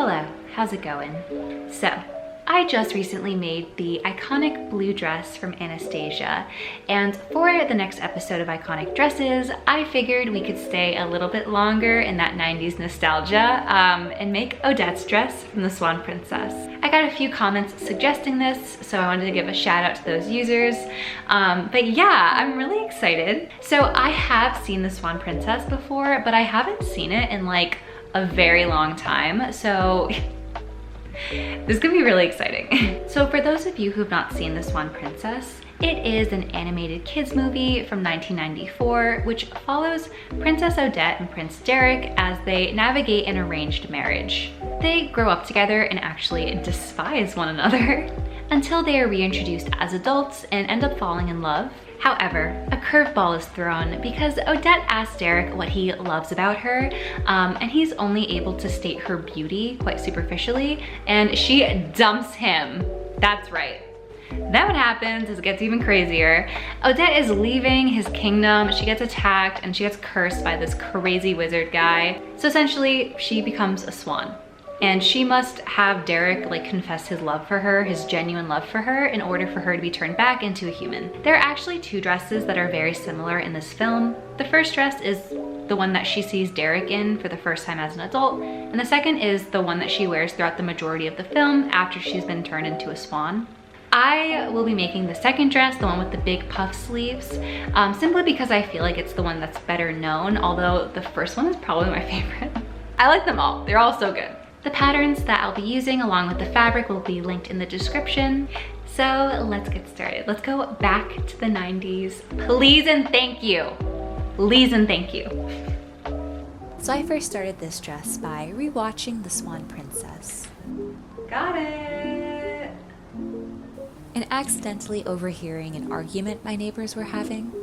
Hello, how's it going? So, I just recently made the iconic blue dress from Anastasia, and for the next episode of Iconic Dresses, I figured we could stay a little bit longer in that 90s nostalgia and make Odette's dress from the Swan Princess. I got a few comments suggesting this, so I wanted to give a shout out to those users. But yeah, I'm really excited. So I have seen the Swan Princess before, but I haven't seen it in like a very long time, so this is gonna be really exciting. So for those of you who have not seen The Swan Princess, it is an animated kids movie from 1994, which follows Princess Odette and Prince Derek as they navigate an arranged marriage. They grow up together and actually despise one another until they are reintroduced as adults and end up falling in love. However, a curveball is thrown because Odette asks Derek what he loves about her, and he's only able to state her beauty quite superficially, and she dumps him. That's right. Then what happens is it gets even crazier. Odette is leaving his kingdom, she gets attacked, and she gets cursed by this crazy wizard guy. So essentially, she becomes a swan. And she must have Derek like confess his love for her, his genuine love for her, in order for her to be turned back into a human. There are actually two dresses that are very similar in this film. The first dress is the one that she sees Derek in for the first time as an adult, and the second is the one that she wears throughout the majority of the film after she's been turned into a swan. I will be making the second dress, the one with the big puff sleeves, simply because I feel like it's the one that's better known, although the first one is probably my favorite. I like them all, they're all so good. The patterns that I'll be using along with the fabric will be linked in the description. So let's get started. Let's go back to the 90s. Please and thank you. Please and thank you. So I first started this dress by rewatching The Swan Princess. Got it. And accidentally overhearing an argument my neighbors were having.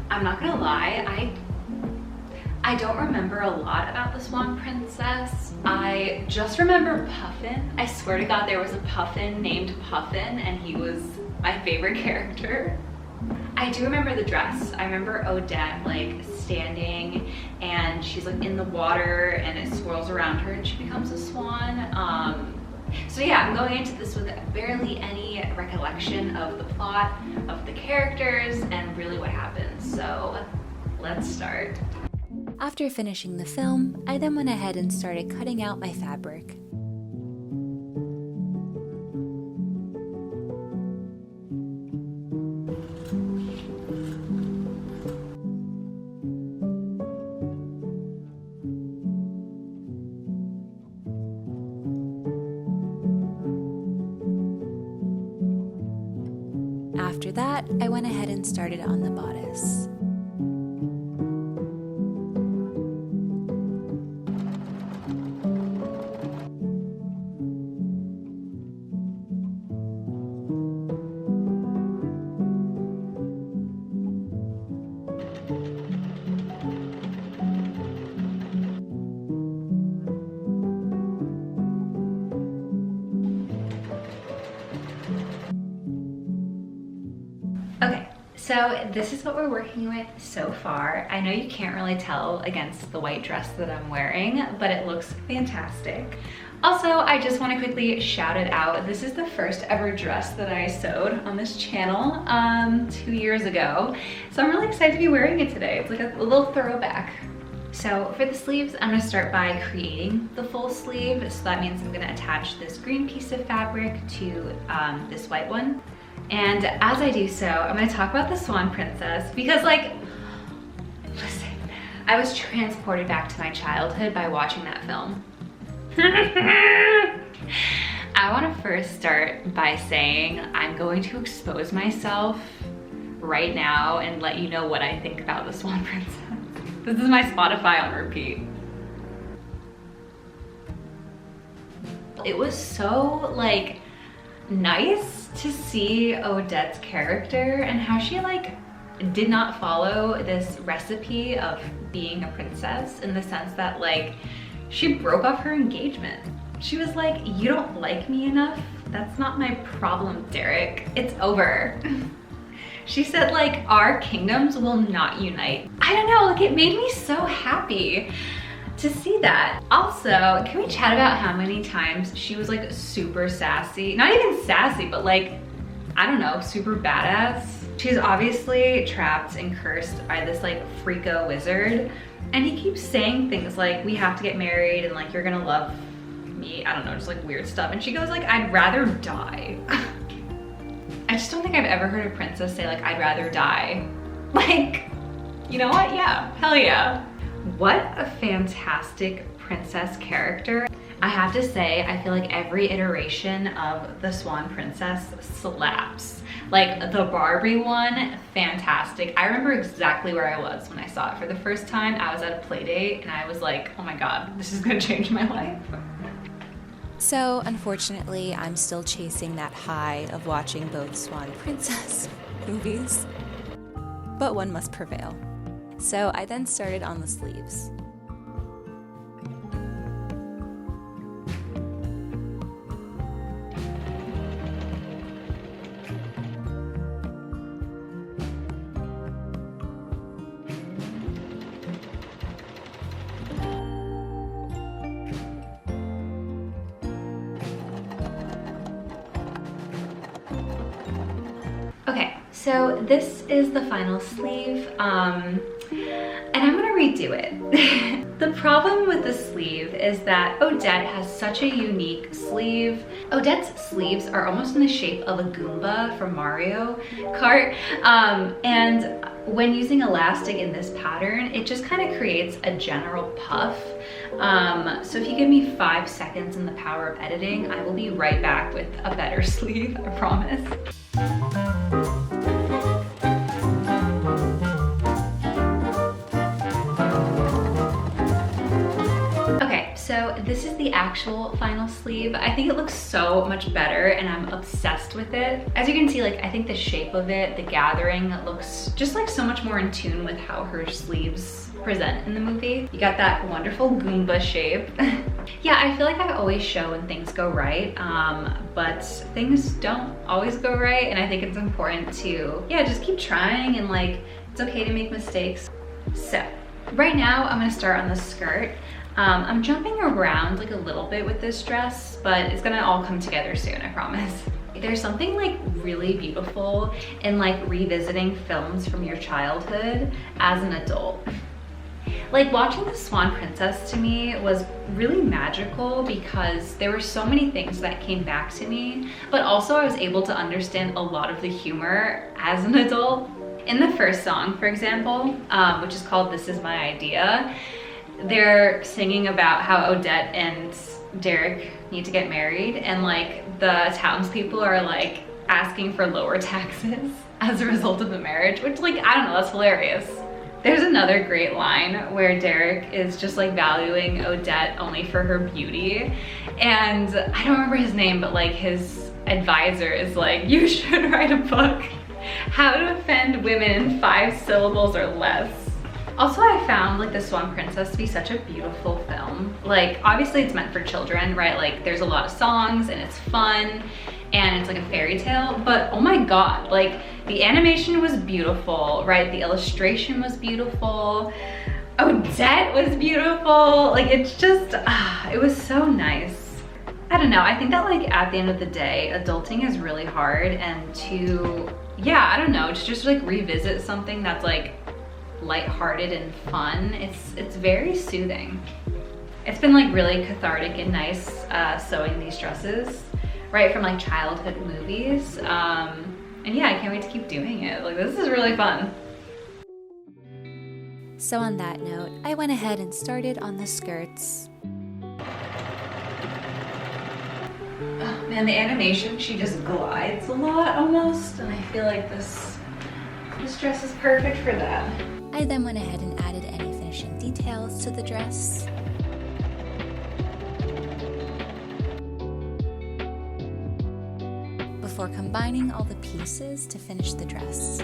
I'm not gonna lie, I don't remember a lot about the Swan Princess. I just remember Puffin. I swear to God there was a Puffin named Puffin and he was my favorite character. I do remember the dress. I remember Odette like standing and she's like in the water and it swirls around her and she becomes a swan. So yeah, I'm going into this with barely any recollection of the plot, of the characters, and really what happens. So let's start. After finishing the film, I then went ahead and started cutting out my fabric. After that, I went ahead and started on the bodice. Okay, so this is what we're working with so far. I know you can't really tell against the white dress that I'm wearing, but it looks fantastic. Also, I just want to quickly shout it out. This is the first ever dress that I sewed on this channel 2 years ago. So I'm really excited to be wearing it today. It's like a little throwback. So for the sleeves, I'm gonna start by creating the full sleeve. So that means I'm gonna attach this green piece of fabric to this white one. And as I do so, I'm gonna talk about the Swan Princess because like, listen, I was transported back to my childhood by watching that film. I wanna first start by saying I'm going to expose myself right now and let you know what I think about the Swan Princess. This is my Spotify on repeat. It was so like nice to see Odette's character and how she like did not follow this recipe of being a princess, in the sense that like she broke off her engagement. She was like, you don't like me enough? That's not my problem, Derek. It's over. She said like, our kingdoms will not unite. I don't know, like it made me so happy to see that. Also, can we chat about how many times she was like super sassy? Not even sassy, but like, I don't know, super badass. She's obviously trapped and cursed by this like freako wizard. And he keeps saying things like, we have to get married and like, you're gonna love me. I don't know, just like weird stuff. And she goes like, I'd rather die. I just don't think I've ever heard a princess say like, I'd rather die. Like, you know what? Yeah, hell yeah. What a fantastic princess character. I have to say, I feel like every iteration of the Swan Princess slaps. Like the Barbie one, fantastic. I remember exactly where I was when I saw it for the first time. I was at a play date and I was like, oh my God, this is gonna change my life. So, unfortunately, I'm still chasing that high of watching both Swan Princess movies, but one must prevail. So I then started on the sleeves. Okay, so this is the final sleeve, and I'm gonna redo it. The problem with the sleeve is that Odette has such a unique sleeve. Odette's sleeves are almost in the shape of a Goomba from Mario Kart, and when using elastic in this pattern, it just kind of creates a general puff. So if you give me 5 seconds in the power of editing, I will be right back with a better sleeve, I promise. Okay, so this is the actual final sleeve. I think it looks so much better and I'm obsessed with it. As you can see, like I think the shape of it, the gathering, looks just like so much more in tune with how her sleeves present in the movie. You got that wonderful Goomba shape. Yeah, I feel like I always show when things go right, but things don't always go right, and I think it's important to, yeah, just keep trying, and like, it's okay to make mistakes. So, right now I'm gonna start on the skirt. I'm jumping around like a little bit with this dress, but it's gonna all come together soon, I promise. There's something like really beautiful in like revisiting films from your childhood as an adult. Like watching The Swan Princess to me was really magical because there were so many things that came back to me, but also I was able to understand a lot of the humor as an adult. In the first song, for example, which is called This Is My Idea, they're singing about how Odette and Derek need to get married, and like the townspeople are like asking for lower taxes as a result of the marriage, which like, I don't know, that's hilarious. There's another great line where Derek is just like valuing Odette only for her beauty, and I don't remember his name, but like his advisor is like, you should write a book, How to Offend Women in 5 Syllables or Less. Also, I found like The Swan Princess to be such a beautiful film. Like obviously it's meant for children, right? Like there's a lot of songs and it's fun and it's like a fairy tale, but oh my God, like the animation was beautiful, right? The illustration was beautiful. Odette was beautiful. Like it's just, it was so nice. I don't know, I think that like at the end of the day, adulting is really hard, and to, yeah, I don't know, to just like revisit something that's like lighthearted and fun, it's very soothing. It's been like really cathartic and nice sewing these dresses, right from like childhood movies. And yeah, I can't wait to keep doing it. Like this is really fun. So on that note, I went ahead and started on the skirts. Oh, man, the animation, she just glides a lot almost, and I feel like this dress is perfect for that. I then went ahead and added any finishing details to the dress. Before combining all the pieces to finish the dress.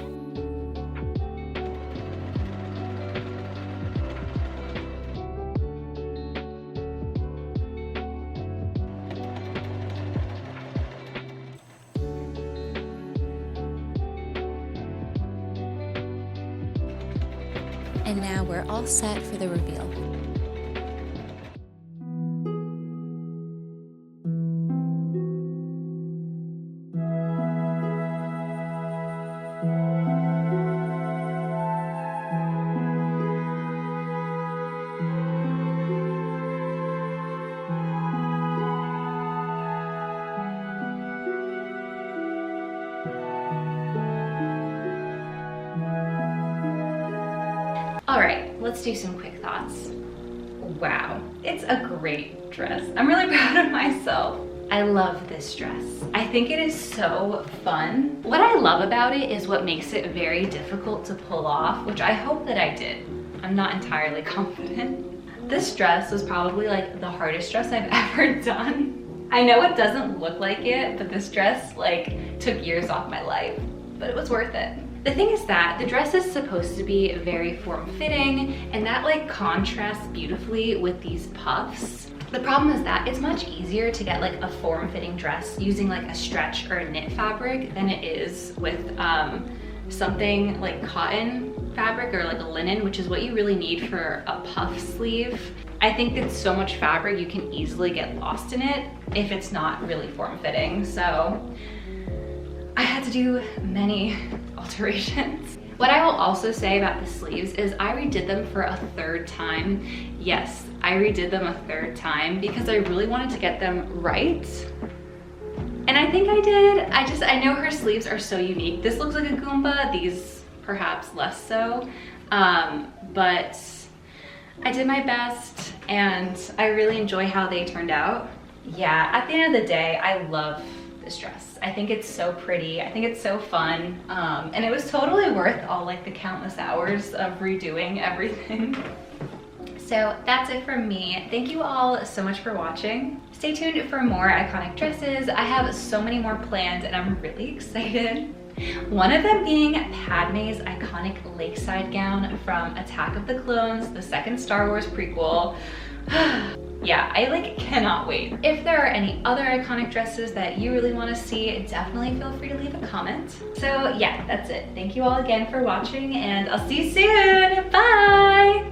And now we're all set for the reveal. All right, let's do some quick thoughts. Wow, it's a great dress. I'm really proud of myself. I love this dress. I think it is so fun. What I love about it is what makes it very difficult to pull off, which I hope that I did. I'm not entirely confident. This dress was probably like the hardest dress I've ever done. I know it doesn't look like it, but this dress like took years off my life, but it was worth it. The thing is that the dress is supposed to be very form-fitting, and that like contrasts beautifully with these puffs. The problem is that it's much easier to get like a form-fitting dress using like a stretch or a knit fabric than it is with something like cotton fabric or like a linen, which is what you really need for a puff sleeve. I think it's so much fabric you can easily get lost in it if it's not really form-fitting. So I had to do many alterations. What I will also say about the sleeves is I redid them for a third time. Yes, I redid them a third time because I really wanted to get them right. And I think I did. I know her sleeves are so unique. This looks like a Goomba, these perhaps less so. But I did my best and I really enjoy how they turned out. Yeah, at the end of the day, I love this dress. I think it's so pretty. I think it's so fun. And it was totally worth all like the countless hours of redoing everything. So that's it from me. Thank you all so much for watching. Stay tuned for more iconic dresses. I have so many more planned and I'm really excited. One of them being Padme's iconic lakeside gown from Attack of the Clones, the second Star Wars prequel. Yeah, I like cannot wait. If there are any other iconic dresses that you really want to see, definitely feel free to leave a comment. So yeah, that's it. Thank you all again for watching and I'll see you soon. Bye!